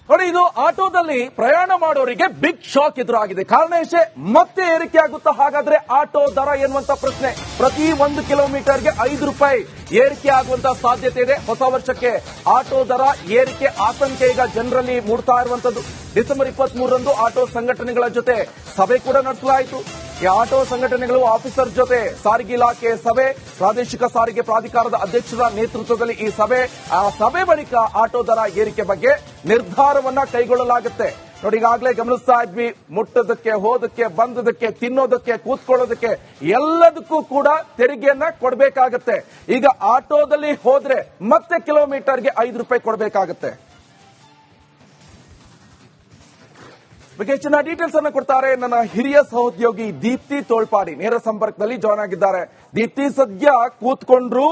ನೋಡಿ, ಇದು ಆಟೋದಲ್ಲಿ ಪ್ರಯಾಣ ಮಾಡೋರಿಗೆ ಬಿಗ್ ಶಾಕ್ ಎದುರಾಗಿದೆ. ಕಾರಣ ಎಷ್ಟೇ, ಮತ್ತೆ ಏರಿಕೆ ಆಗುತ್ತಾ ಹಾಗಾದ್ರೆ ಆಟೋ ದರ ಎನ್ನುವಂತ ಪ್ರಶ್ನೆ. ಪ್ರತಿ 1 ಕಿಲೋಮೀಟರ್ಗೆ 5 ರೂಪಾಯಿ ಏರಿಕೆ ಆಗುವಂತ ಸಾಧ್ಯತೆ ಇದೆ. ಹೊಸ ವರ್ಷಕ್ಕೆ ಆಟೋ ದರ ಏರಿಕೆ ಆತಂಕ ಈಗ ಜನರಲ್ಲಿ ಮೂಡ್ತಾ ಇರುವಂತದ್ದು. ಡಿಸೆಂಬರ್ 23ರಂದು ಆಟೋ ಸಂಘಟನೆಗಳ ಜೊತೆ ಸಭೆ ಕೂಡ ನಡೆಸಲಾಯಿತು. ಈ ಆಟೋ ಸಂಘಟನೆಗಳು ಆಫೀಸರ್ ಜೊತೆ ಸಾರಿಗೆ ಇಲಾಖೆ ಸಭೆ, ಪ್ರಾದೇಶಿಕ ಸಾರಿಗೆ ಪ್ರಾಧಿಕಾರದ ಅಧ್ಯಕ್ಷರ ನೇತೃತ್ವದಲ್ಲಿ ಈ ಸಭೆ. ಆ ಸಭೆ ಬಳಿಕ ಆಟೋ ದರ ಏರಿಕೆ ಬಗ್ಗೆ ನಿರ್ಧಾರವನ್ನ ಕೈಗೊಳ್ಳಲಾಗುತ್ತೆ. ನೋಡಿ, ಈಗಾಗಲೇ ಗಮನಿಸ್ತಾ ಇದ್ವಿ, ಮುಟ್ಟೋದಕ್ಕೆ, ಹೋದಕ್ಕೆ, ಬಂದದಕ್ಕೆ, ತಿನ್ನೋದಕ್ಕೆ, ಕೂತ್ಕೊಳ್ಳೋದಕ್ಕೆ ಎಲ್ಲದಕ್ಕೂ ಕೂಡ ತೆರಿಗೆಯನ್ನ ಕೊಡಬೇಕಾಗತ್ತೆ. ಈಗ ಆಟೋದಲ್ಲಿ ಹೋದ್ರೆ ಮತ್ತೆ ಕಿಲೋಮೀಟರ್ಗೆ 5 ರೂಪಾಯಿ ಕೊಡಬೇಕಾಗತ್ತೆ. ಬಗ್ಗೆ ಹೆಚ್ಚಿನ ಡೀಟೇಲ್ಸ್ ಅನ್ನು ಕೊಡ್ತಾರೆ ನನ್ನ ಹಿರಿಯ ಸಹೋದ್ಯೋಗಿ ದೀಪ್ತಿ ತೋಳ್ಪಾಡಿ. ನೇರ ಸಂಪರ್ಕದಲ್ಲಿ ಜಾಯ್ನ್ ಆಗಿದ್ದಾರೆ. ದೀಪ್ತಿ, ಸದ್ಯ ಕೂತ್ಕೊಂಡ್ರು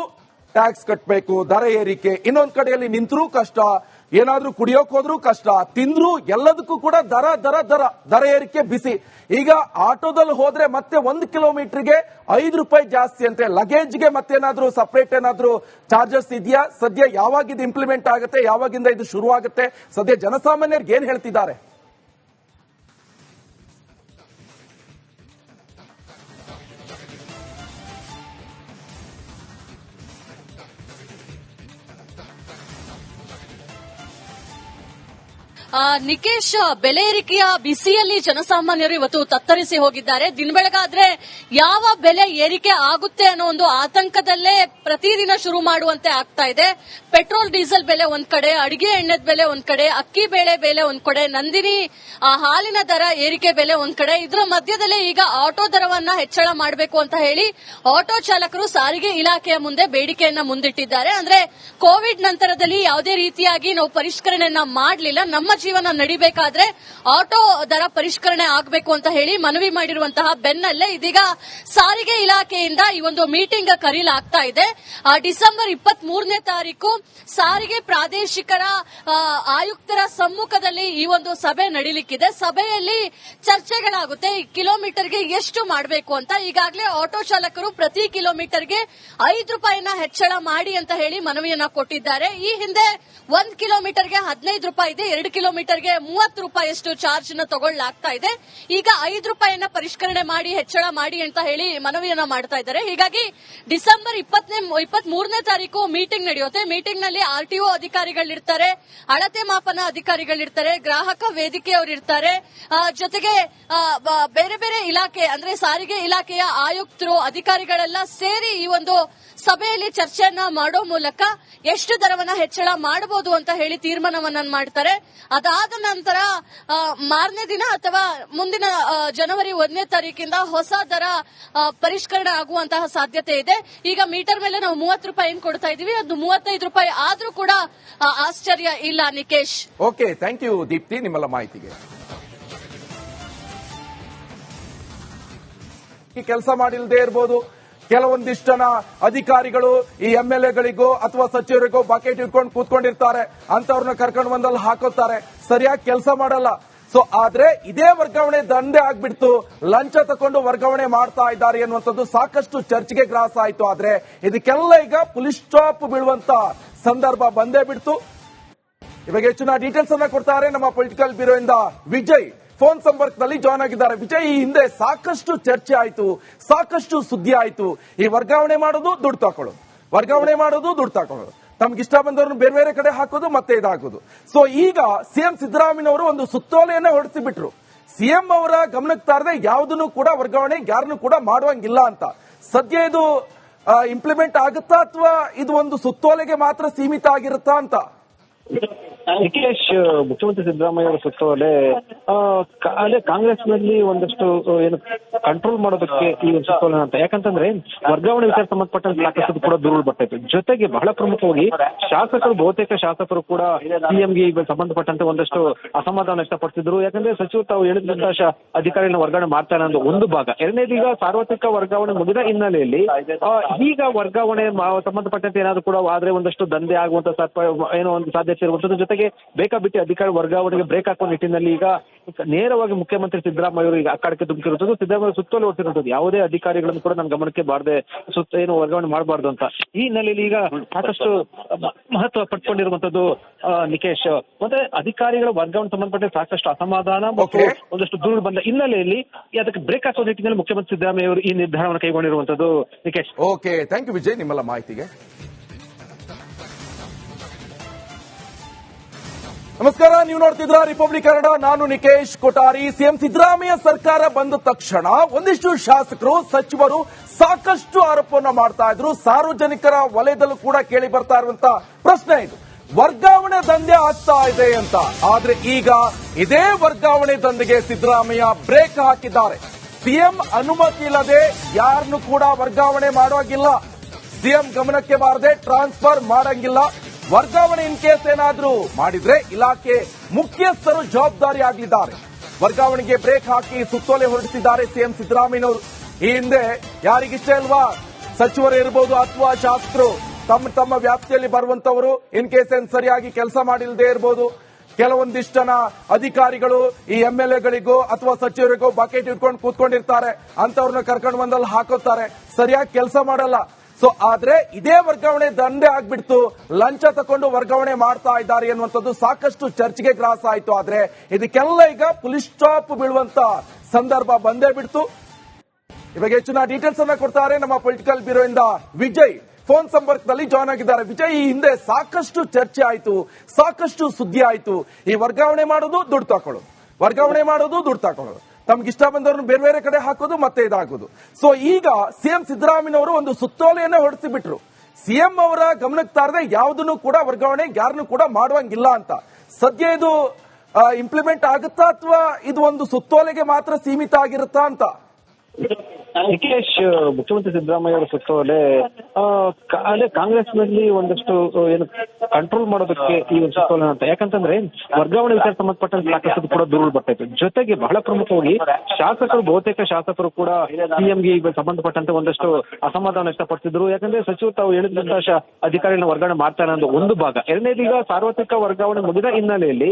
ಟ್ಯಾಕ್ಸ್ ಕಟ್ಟಬೇಕು, ದರ ಏರಿಕೆ, ಇನ್ನೊಂದ್ ಕಡೆಯಲ್ಲಿ ನಿಂತರೂ ಕಷ್ಟ, ಏನಾದ್ರೂ ಕುಡಿಯೋಕ್ ಹೋದ್ರೂ ಕಷ್ಟ, ತಿಂದ್ರು ಎಲ್ಲದಕ್ಕೂ ಕೂಡ ದರ ದರ ದರ ದರ ಏರಿಕೆ ಬಿಸಿ. ಈಗ ಆಟೋದಲ್ಲಿ ಹೋದ್ರೆ ಮತ್ತೆ 1 ಕಿಲೋಮೀಟರ್ಗೆ 5 ರೂಪಾಯಿ ಜಾಸ್ತಿ ಅಂತೆ. ಲಗೇಜ್ಗೆ ಮತ್ತೇನಾದ್ರೂ ಸಪರೇಟ್ ಏನಾದ್ರೂ ಚಾರ್ಜಸ್ ಇದೆಯಾ? ಸದ್ಯ ಯಾವಾಗ ಇದು ಇಂಪ್ಲಿಮೆಂಟ್ ಆಗುತ್ತೆ, ಯಾವಾಗಿಂದ ಇದು ಶುರು ಆಗುತ್ತೆ? ಸದ್ಯ ಜನಸಾಮಾನ್ಯರಿಗೆ ಏನ್ ಹೇಳ್ತಿದ್ದಾರೆ? ನಿಕೇಶ್, ಬೆಲೆ ಏರಿಕೆಯ ಬಿಸಿಯಲ್ಲಿ ಜನಸಾಮಾನ್ಯರು ಇವತ್ತು ತತ್ತರಿಸಿ ಹೋಗಿದ್ದಾರೆ. ದಿನ ಬೆಳಗಾದ್ರೆ ಯಾವ ಬೆಲೆ ಏರಿಕೆ ಆಗುತ್ತೆ ಅನ್ನೋ ಒಂದು ಆತಂಕದಲ್ಲೇ ಪ್ರತಿದಿನ ಶುರು ಮಾಡುವಂತೆ ಆಗ್ತಾ ಇದೆ. ಪೆಟ್ರೋಲ್ ಡೀಸೆಲ್ ಬೆಲೆ ಒಂದ್ ಕಡೆ, ಅಡಿಗೆ ಎಣ್ಣೆದ ಬೆಲೆ ಒಂದ್ ಕಡೆ, ಅಕ್ಕಿ ಬೇಳೆ ಬೆಲೆ ಒಂದ್ ಕಡೆ, ನಂದಿನಿ ಹಾಲಿನ ದರ ಏರಿಕೆ ಬೆಲೆ ಒಂದ್ ಕಡೆ. ಇದರ ಮಧ್ಯದಲ್ಲೇ ಈಗ ಆಟೋ ದರವನ್ನ ಹೆಚ್ಚಳ ಮಾಡಬೇಕು ಅಂತ ಹೇಳಿ ಆಟೋ ಚಾಲಕರು ಸಾರಿಗೆ ಇಲಾಖೆಯ ಮುಂದೆ ಬೇಡಿಕೆಯನ್ನ ಮುಂದಿಟ್ಟಿದ್ದಾರೆ. ಅಂದ್ರೆ ಕೋವಿಡ್ ನಂತರದಲ್ಲಿ ಯಾವುದೇ ರೀತಿಯಾಗಿ ನಾವು ಪರಿಷ್ಕರಣೆಯನ್ನ ಮಾಡಲಿಲ್ಲ, ನಮ್ಮ ಜೀವನ ನಡಿಬೇಕಾದ್ರೆ ಆಟೋ ದರ ಪರಿಷ್ಕರಣೆ ಆಗಬೇಕು ಅಂತ ಹೇಳಿ ಮನವಿ ಮಾಡಿರುವಂತಹ ಬೆನ್ನಲ್ಲೇ ಇದೀಗ ಸಾರಿಗೆ ಇಲಾಖೆಯಿಂದ ಈ ಒಂದು ಮೀಟಿಂಗ್ ಕರೆಯಲಾಗ್ತಾ ಇದೆ. ಡಿಸೆಂಬರ್ 23ನೇ ತಾರೀಕು ಸಾರಿಗೆ ಪ್ರಾದೇಶಿಕರ ಆಯುಕ್ತರ ಸಮ್ಮುಖದಲ್ಲಿ ಈ ಒಂದು ಸಭೆ ನಡೀಲಿಕ್ಕಿದೆ. ಸಭೆಯಲ್ಲಿ ಚರ್ಚೆಗಳಾಗುತ್ತೆ, ಕಿಲೋಮೀಟರ್ಗೆ ಎಷ್ಟು ಮಾಡಬೇಕು ಅಂತ. ಈಗಾಗಲೇ ಆಟೋ ಚಾಲಕರು ಪ್ರತಿ ಕಿಲೋಮೀಟರ್ಗೆ 5 ರೂಪಾಯಿನ ಹೆಚ್ಚಳ ಮಾಡಿ ಅಂತ ಹೇಳಿ ಮನವಿಯನ್ನ ಕೊಟ್ಟಿದ್ದಾರೆ. ಈ ಹಿಂದೆ 1 ಕಿಲೋಮೀಟರ್ಗೆ 15 ರೂಪಾಯಿ ಇದೆ, 2 ಕಿಲೋಮೀಟರ್ಗೆ 30 ರೂಪಾಯಿಯಷ್ಟು ಚಾರ್ಜ್ ನ ತಗೊಳ್ಳಲಾಗ್ತಾ ಇದೆ. ಈಗ 5 ರೂಪಾಯಿಯನ್ನ ಪರಿಷ್ಕರಣೆ ಮಾಡಿ, ಹೆಚ್ಚಳ ಮಾಡಿ ಅಂತ ಹೇಳಿ ಮನವಿಯನ್ನ ಮಾಡ್ತಾ ಇದ್ದಾರೆ. ಹೀಗಾಗಿ ಡಿಸೆಂಬರ್ 23ನೇ ತಾರೀಕು ಮೀಟಿಂಗ್ ನಡೆಯುತ್ತೆ. ಮೀಟಿಂಗ್ ನಲ್ಲಿ ಆರ್ಟಿಒ ಅಧಿಕಾರಿಗಳಿರ್ತಾರೆ, ಅಳತೆ ಮಾಪನ ಅಧಿಕಾರಿಗಳಿರ್ತಾರೆ, ಗ್ರಾಹಕ ವೇದಿಕೆಯವರಿರ್ತಾರೆ, ಜೊತೆಗೆ ಬೇರೆ ಬೇರೆ ಇಲಾಖೆ ಅಂದ್ರೆ ಸಾರಿಗೆ ಇಲಾಖೆಯ ಆಯುಕ್ತರು, ಅಧಿಕಾರಿಗಳೆಲ್ಲ ಸೇರಿ ಈ ಒಂದು ಸಭೆಯಲ್ಲಿ ಚರ್ಚೆಯನ್ನ ಮಾಡೋ ಮೂಲಕ ಎಷ್ಟು ದರವನ್ನ ಹೆಚ್ಚಳ ಮಾಡಬಹುದು ಅಂತ ಹೇಳಿ ತೀರ್ಮಾನವನ್ನ ಮಾಡ್ತಾರೆ. ಅದಾದ ನಂತರ ಮಾರನೇ ದಿನ ಅಥವಾ ಮುಂದಿನ ಜನವರಿ 1ನೇ ತಾರೀಕಿಂದ ಹೊಸ ದರ ಪರಿಷ್ಕರಣೆ ಆಗುವಂತಹ ಸಾಧ್ಯತೆ ಇದೆ. ಈಗ ಮೀಟರ್ ಮೇಲೆ ನಾವು 30 ರೂಪಾಯಿ ಕೊಡ್ತಾ ಇದೀವಿ, ಅದು 35 ರೂಪಾಯಿ ಆದ್ರೂ ಕೂಡ ಆಶ್ಚರ್ಯ ಇಲ್ಲ. Nikesh, okay, thank you Deepti ನಿಮ್ಮೆಲ್ಲ ಮಾಹಿತಿಗೆ. ಈ ಕೆಲಸ ಮಾಡಿಲ್ಲದೆ ಇರಬಹುದು, ಕೆಲವೊಂದಿಷ್ಟು ಜನ ಅಧಿಕಾರಿಗಳು ಈ MLA-ಗಳಿಗೋ ಅಥವಾ ಸಚಿವರಿಗೋ ಬಕೆಟ್ ಇಟ್ಕೊಂಡು ಕೂತ್ಕೊಂಡಿರ್ತಾರೆ, ಅಂತವ್ರನ್ನ ಕರ್ಕೊಂಡು ಬಂದಲ್ಲಿ ಹಾಕೋತಾರೆ, ಸರಿಯಾಗಿ ಕೆಲಸ ಮಾಡಲ್ಲ. ಸೊ ಆದ್ರೆ ಇದೇ ವರ್ಗಾವಣೆ ದಂಧೆ ಆಗ್ಬಿಡ್ತು, ಲಂಚ ತಕೊಂಡು ವರ್ಗಾವಣೆ ಮಾಡ್ತಾ ಇದ್ದಾರೆ ಎನ್ನುವಂಥದ್ದು ಸಾಕಷ್ಟು ಚರ್ಚೆಗೆ ಗ್ರಾಸ ಆಯ್ತು. ಆದ್ರೆ ಇದಕ್ಕೆಲ್ಲ ಈಗ ಪುಲಿಸ್ ಸ್ಟಾಪ್ ಬೀಳುವಂತ ಸಂದರ್ಭ ಬಂದೇ ಬಿಡ್ತು. ಇವಾಗ ಹೆಚ್ಚಿನ ಡೀಟೇಲ್ಸ್ ಅನ್ನ ಕೊಡ್ತಾರೆ ನಮ್ಮ ಪೊಲಿಟಿಕಲ್ ಬ್ಯೂರೋ ಇಂದ ವಿಜಯ್. ಫೋನ್ ಸಂಪರ್ಕದಲ್ಲಿ ಜಾಯ್ನ್ ಆಗಿದ್ದಾರೆ. ವಿಜಯ್, ಈ ಹಿಂದೆ ಸಾಕಷ್ಟು ಚರ್ಚೆ ಆಯ್ತು, ಸಾಕಷ್ಟು ಸುದ್ದಿ ಆಯ್ತು. ಈ ವರ್ಗಾವಣೆ ಮಾಡೋದು, ದುಡ್ಡು ತಕೊಳ್ಳೋದು, ವರ್ಗಾವಣೆ ಮಾಡೋದು, ದುಡ್ಡು ತಕೊಳ್ಳೋದು, ತಮ್ಗಿಷ್ಟ ಬಂದವ್ರನ್ನ ಬೇರೆ ಬೇರೆ ಕಡೆ ಹಾಕೋದು, ಮತ್ತೆ ಇದಾಗೋದು. ಸೊ ಈಗ ಸಿಎಂ ಸಿದ್ದರಾಮಯ್ಯನವರು ಒಂದು ಸುತ್ತೋಲೆಯನ್ನ ಹೊರಡಿಸಿಬಿಟ್ರು. ಸಿಎಂ ಅವರ ಗಮನಕ್ಕೆ ತಾರದೆ ಯಾವುದನ್ನು ಕೂಡ ವರ್ಗಾವಣೆ ಯಾರನ್ನು ಕೂಡ ಮಾಡುವಂಗಿಲ್ಲ ಅಂತ. ಸದ್ಯ ಇದು ಇಂಪ್ಲಿಮೆಂಟ್ ಆಗುತ್ತಾ ಅಥವಾ ಇದು ಒಂದು ಸುತ್ತೋಲೆಗೆ ಮಾತ್ರ ಸೀಮಿತ ಆಗಿರುತ್ತಾ ಅಂತ? ನಿಖಿಲೇಶ್, ಮುಖ್ಯಮಂತ್ರಿ ಸಿದ್ದರಾಮಯ್ಯ ಅವರ ಸುತ್ತೋಲೆ ಅದೇ ಕಾಂಗ್ರೆಸ್ನಲ್ಲಿ ಒಂದಷ್ಟು ಏನು ಕಂಟ್ರೋಲ್ ಮಾಡೋದಕ್ಕೆ ಈ ಒಂದು ಸುತ್ತೋಲೆ ಅಂತ. ಯಾಕಂತಂದ್ರೆ ವರ್ಗಾವಣೆ ವಿಚಾರ ಸಂಬಂಧಪಟ್ಟಂತೆ ಸಾಕಷ್ಟು ಕೂಡ ದೂರುಗಳು ಬರ್ತಾ ಜೊತೆಗೆ ಬಹಳ ಪ್ರಮುಖವಾಗಿ ಶಾಸಕರು, ಬಹುತೇಕ ಶಾಸಕರು ಕೂಡ ಸಿಎಂಗೆ ಸಂಬಂಧಪಟ್ಟಂತೆ ಒಂದಷ್ಟು ಅಸಮಾಧಾನ ವ್ಯಕ್ತಪಡಿಸಿದ್ರು. ಯಾಕಂದ್ರೆ ಸಚಿವರು ತಾವು ಹೇಳಿದಂತಹ ಅಧಿಕಾರಿಗಳನ್ನ ವರ್ಗಾವಣೆ ಮಾಡ್ತಾರೆ ಅನ್ನೋ ಒಂದು ಭಾಗ. ಎರಡನೇದೀಗ ಸಾರ್ವತ್ರಿಕ ವರ್ಗಾವಣೆ ಮುಗಿದ ಹಿನ್ನೆಲೆಯಲ್ಲಿ ಈಗ ವರ್ಗಾವಣೆ ಸಂಬಂಧಪಟ್ಟಂತೆ ಏನಾದ್ರು ಕೂಡ ಆದ್ರೆ ಒಂದಷ್ಟು ದಂಧೆ ಆಗುವಂತ ಏನೋ ಒಂದು ಸಾಧ್ಯತೆ ಇರುವಂತದ್ದು. ಜೊತೆಗೆ ಬೇಕಾಬಿಟ್ಟಿ ಅಧಿಕಾರಿ ವರ್ಗಾವಣೆಗೆ ಬ್ರೇಕ್ ಹಾಕುವ ನಿಟ್ಟಿನಲ್ಲಿ ಈಗ ನೇರವಾಗಿ ಮುಖ್ಯಮಂತ್ರಿ ಸಿದ್ದರಾಮಯ್ಯ ಅವರು ಈಗ ಅಕ್ಕಾಡಕ್ಕೆ ಧುಮುಕಿರುವಂತದ್ದು, ಸಿದ್ದರಾಮಯ್ಯ ಸುತ್ತೋಲೆ ಹೊರಟಿರುವಂತದ್ದು, ಯಾವುದೇ ಅಧಿಕಾರಿಗಳನ್ನು ಕೂಡ ನನ್ನ ಗಮನಕ್ಕೆ ಬಾರದೆ ಏನು ವರ್ಗಾವಣೆ ಮಾಡಬಾರ್ದು ಅಂತ. ಈ ಹಿನ್ನೆಲೆಯಲ್ಲಿ ಈಗ ಸಾಕಷ್ಟು ಮಹತ್ವ ಪಡ್ಕೊಂಡಿರುವಂತದ್ದು ನಿಕೇಶ್. ಮತ್ತೆ ಅಧಿಕಾರಿಗಳ ವರ್ಗಾವಣೆ ಸಂಬಂಧಪಟ್ಟ ಸಾಕಷ್ಟು ಅಸಮಾಧಾನ ಮತ್ತು ಒಂದಷ್ಟು ದೂರು ಬಂದ ಹಿನ್ನೆಲೆಯಲ್ಲಿ ಅದಕ್ಕೆ ಬ್ರೇಕ್ ಹಾಕುವ ನಿಟ್ಟಿನಲ್ಲಿ ಮುಖ್ಯಮಂತ್ರಿ ಸಿದ್ದರಾಮಯ್ಯ ಅವರು ಈ ನಿರ್ಧಾರವನ್ನು ಕೈಗೊಂಡಿರುವಂತದ್ದು Nikesh. Okay, thank you Vijay ನಿಮ್ಮೆಲ್ಲ ಮಾಹಿತಿಗೆ. ನಮಸ್ಕಾರ, ನೀವು ನೋಡ್ತಿದ್ರ ರಿಪಬ್ಲಿಕ್ ಕನ್ನಡ. ನಾನು ನಿಕೇಶ್ ಕೊಠಾರಿ. ಸಿಎಂ ಸಿದ್ದರಾಮಯ್ಯ ಸರ್ಕಾರ ಬಂದ ತಕ್ಷಣ ಒಂದಿಷ್ಟು ಶಾಸಕರು, ಸಚಿವರು ಸಾಕಷ್ಟು ಆರೋಪವನ್ನ ಮಾಡ್ತಾ ಇದ್ರು. ಸಾರ್ವಜನಿಕರ ವಲಯದಲ್ಲೂ ಕೂಡ ಕೇಳಿ ಬರ್ತಾ ಇರುವಂತ ಪ್ರಶ್ನೆ ಇದು, ವರ್ಗಾವಣೆ ದಂಧೆ ಆಗ್ತಾ ಇದೆ ಅಂತ. ಆದ್ರೆ ಈಗ ಇದೇ ವರ್ಗಾವಣೆ ದಂಧೆಗೆ ಸಿದ್ದರಾಮಯ್ಯ ಬ್ರೇಕ್ ಹಾಕಿದ್ದಾರೆ. ಸಿಎಂ ಅನುಮತಿ ಇಲ್ಲದೆ ಯಾರನ್ನು ಕೂಡ ವರ್ಗಾವಣೆ ಮಾಡುವಾಗಿಲ್ಲ, ಸಿಎಂ ಗಮನಕ್ಕೆ ಬಾರದೆ ಟ್ರಾನ್ಸ್ಫರ್ ಮಾಡಂಗಿಲ್ಲ. ವರ್ಗಾವಣೆ ಇನ್ ಕೇಸ್ ಏನಾದ್ರೂ ಮಾಡಿದ್ರೆ ಇಲಾಖೆ ಮುಖ್ಯಸ್ಥರು ಜವಾಬ್ದಾರಿ ಆಗಲಿದ್ದಾರೆ. ವರ್ಗಾವಣೆಗೆ ಬ್ರೇಕ್ ಹಾಕಿ ಸುತ್ತೋಲೆ ಹೊರಡಿಸಿದ್ದಾರೆ ಸಿಎಂ ಸಿದ್ದರಾಮಯ್ಯನವರು. ಈ ಹಿಂದೆ ಯಾರಿಗಿಷ್ಟ ಇಲ್ವಾ, ಸಚಿವರು ಇರಬಹುದು ಅಥವಾ ಶಾಸಕರು ತಮ್ಮ ವ್ಯಾಪ್ತಿಯಲ್ಲಿ ಬರುವಂತವರು ಇನ್ ಕೇಸ್ ಏನ್ ಸರಿಯಾಗಿ ಕೆಲಸ ಮಾಡಿಲ್ಲದೆ ಇರಬಹುದು. ಕೆಲವೊಂದಿಷ್ಟು ಜನ ಅಧಿಕಾರಿಗಳು ಈ ಎಂಎಲ್ಎಗಳಿಗೋ ಅಥವಾ ಸಚಿವರಿಗೋ ಬಕೆಟ್ ಇಟ್ಕೊಂಡು ಕೂತ್ಕೊಂಡಿರ್ತಾರೆ. ಅಂತವ್ರನ್ನ ಕರ್ಕೊಂಡು ಬಂದಲ್ಲಿ ಹಾಕೋತಾರೆ, ಸರಿಯಾಗಿ ಕೆಲಸ ಮಾಡಲ್ಲ. ಸೊ ಆದ್ರೆ ಇದೇ ವರ್ಗಾವಣೆ ದಂಧೆ ಆಗ್ಬಿಡ್ತು, ಲಂಚ ತಕೊಂಡು ವರ್ಗಾವಣೆ ಮಾಡ್ತಾ ಇದ್ದಾರೆ ಎನ್ನುವಂಥದ್ದು ಸಾಕಷ್ಟು ಚರ್ಚೆಗೆ ಗ್ರಾಸ ಆಯ್ತು. ಆದ್ರೆ ಇದಕ್ಕೆಲ್ಲ ಈಗ ಪುಲಿಸ್ ಸ್ಟಾಪ್ ಬೀಳುವಂತ ಸಂದರ್ಭ ಬಂದೇ ಬಿಡ್ತು. ಇವಾಗ ಹೆಚ್ಚಿನ ಡೀಟೇಲ್ಸ್ ಅನ್ನ ಕೊಡ್ತಾರೆ ನಮ್ಮ ಪೊಲಿಟಿಕಲ್ ಬ್ಯೂರೋ ಇಂದ ವಿಜಯ್. ಫೋನ್ ಸಂಪರ್ಕದಲ್ಲಿ ಜಾಯ್ನ್ ಆಗಿದ್ದಾರೆ. ವಿಜಯ್, ಈ ಹಿಂದೆ ಸಾಕಷ್ಟು ಚರ್ಚೆ ಆಯ್ತು, ಸಾಕಷ್ಟು ಸುದ್ದಿ ಆಯ್ತು. ಈ ವರ್ಗಾವಣೆ ಮಾಡೋದು, ದುಡ್ಡು ತಕೊಳ್ಳೋದು, ವರ್ಗಾವಣೆ ಮಾಡೋದು, ದುಡ್ಡು ತಕೊಳ್ಳೋದು, ತಮ್ಗೆ ಇಷ್ಟ ಬಂದವ್ರನ್ನ ಬೇರೆ ಬೇರೆ ಕಡೆ ಹಾಕೋದು, ಮತ್ತೆ ಇದಾಗೋದು. ಸೊ ಈಗ ಸಿಎಂ ಸಿದ್ದರಾಮಯ್ಯನವರು ಒಂದು ಸುತ್ತೋಲೆಯನ್ನೇ ಹೊರಡಿಸಿ ಬಿಟ್ರು. ಸಿಎಂ ಅವರ ಗಮನಕ್ಕೆ ತಾರದೆ ಯಾವುದನ್ನು ಕೂಡ ವರ್ಗಾವಣೆ ಯಾರನ್ನು ಕೂಡ ಮಾಡುವಂಗಿಲ್ಲ ಅಂತ. ಸದ್ಯ ಇದು ಇಂಪ್ಲಿಮೆಂಟ್ ಆಗುತ್ತಾ ಅಥವಾ ಇದು ಒಂದು ಸುತ್ತೋಲೆಗೆ ಮಾತ್ರ ಸೀಮಿತ ಆಗಿರುತ್ತಾ ಅಂತ? ನಿಕೇಶ್, ಮುಖ್ಯಮಂತ್ರಿ ಸಿದ್ದರಾಮಯ್ಯ ಅವರ ಸುತ್ತೋಲೆ ಅದೇ ಕಾಂಗ್ರೆಸ್ನಲ್ಲಿ ಒಂದಷ್ಟು ಏನು ಕಂಟ್ರೋಲ್ ಮಾಡೋದಕ್ಕೆ ಈ ಒಂದು ಸುತ್ತೋಲೆ ಅಂತ. ಯಾಕಂತಂದ್ರೆ ವರ್ಗಾವಣೆ ವಿಚಾರ ಸಂಬಂಧಪಟ್ಟಂತೆ ಸಾಕಷ್ಟು ಕೂಡ ದೂರು ಬರ್ತಾಯಿತ್ತು. ಜೊತೆಗೆ ಬಹಳ ಪ್ರಮುಖವಾಗಿ ಬಹುತೇಕ ಶಾಸಕರು ಕೂಡ ಸಿಎಂಗೆ ಸಂಬಂಧಪಟ್ಟಂತೆ ಒಂದಷ್ಟು ಅಸಮಾಧಾನ ವ್ಯಕ್ತಪಡಿಸಿದ್ರು. ಯಾಕಂದ್ರೆ ಸಚಿವರು ತಾವು ಹೇಳಿದಂತಹ ಅಧಿಕಾರಿಗಳನ್ನ ವರ್ಗಾವಣೆ ಮಾಡ್ತಾರೆ ಅನ್ನೋದು ಒಂದು ಭಾಗ. ಎರಡನೇದು, ಈಗ ಸಾರ್ವತ್ರಿಕ ವರ್ಗಾವಣೆ ಮುಗಿದ ಹಿನ್ನೆಲೆಯಲ್ಲಿ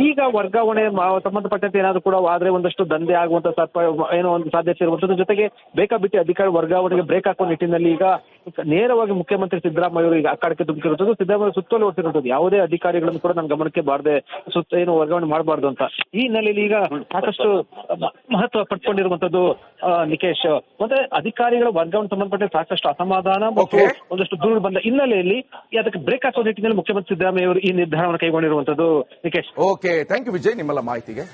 ಈಗ ವರ್ಗಾವಣೆ ಸಂಬಂಧಪಟ್ಟಂತೆ ಏನಾದ್ರು ಕೂಡ ಆದ್ರೆ ಒಂದಷ್ಟು ದಂಧೆ ಆಗುವಂತ ಏನೋ ಒಂದು ಸಾಧ್ಯತೆ ಇರುವಂತದ್ದು. ಜೊತೆಗೆ ಬೇಕಾಬಿಟ್ಟಿ ಅಧಿಕಾರಿ ವರ್ಗಾವಣೆಗೆ ಬ್ರೇಕ್ ಹಾಕುವ ನಿಟ್ಟಿನಲ್ಲಿ ಈಗ ನೇರವಾಗಿ ಮುಖ್ಯಮಂತ್ರಿ ಸಿದ್ದರಾಮಯ್ಯ ಅವರು ಈಗ ಅಕ್ಕಾಡಕ್ಕೆ ಧುಮುಕಿರುವಂತದ್ದು, ಸಿದ್ದರಾಮಯ್ಯ ಸುತ್ತೋಲೆ ಹೊರಟಿರುವಂತದ್ದು, ಯಾವುದೇ ಅಧಿಕಾರಿಗಳನ್ನು ಕೂಡ ನನ್ನ ಗಮನಕ್ಕೆ ಬಾರದೆ ಏನು ವರ್ಗಾವಣೆ ಮಾಡಬಾರ್ದು ಅಂತ. ಈ ಹಿನ್ನೆಲೆಯಲ್ಲಿ ಈಗ ಸಾಕಷ್ಟು ಮಹತ್ವ ಪಡ್ಕೊಂಡಿರುವಂತದ್ದು ನಿಕೇಶ್. ಮತ್ತೆ ಅಧಿಕಾರಿಗಳ ವರ್ಗಾವಣೆ ಸಂಬಂಧಪಟ್ಟ ಸಾಕಷ್ಟು ಅಸಮಾಧಾನ ಮತ್ತು ಒಂದಷ್ಟು ದೂರು ಬಂದ ಹಿನ್ನೆಲೆಯಲ್ಲಿ ಅದಕ್ಕೆ ಬ್ರೇಕ್ ಹಾಕುವ ನಿಟ್ಟಿನಲ್ಲಿ ಮುಖ್ಯಮಂತ್ರಿ ಸಿದ್ದರಾಮಯ್ಯ ಅವರು ಈ ನಿರ್ಧಾರವನ್ನು ಕೈಗೊಂಡಿರುವಂತದ್ದು Nikesh. Okay, thank you Vijay ನಿಮ್ಮೆಲ್ಲ ಮಾಹಿತಿಗೆ.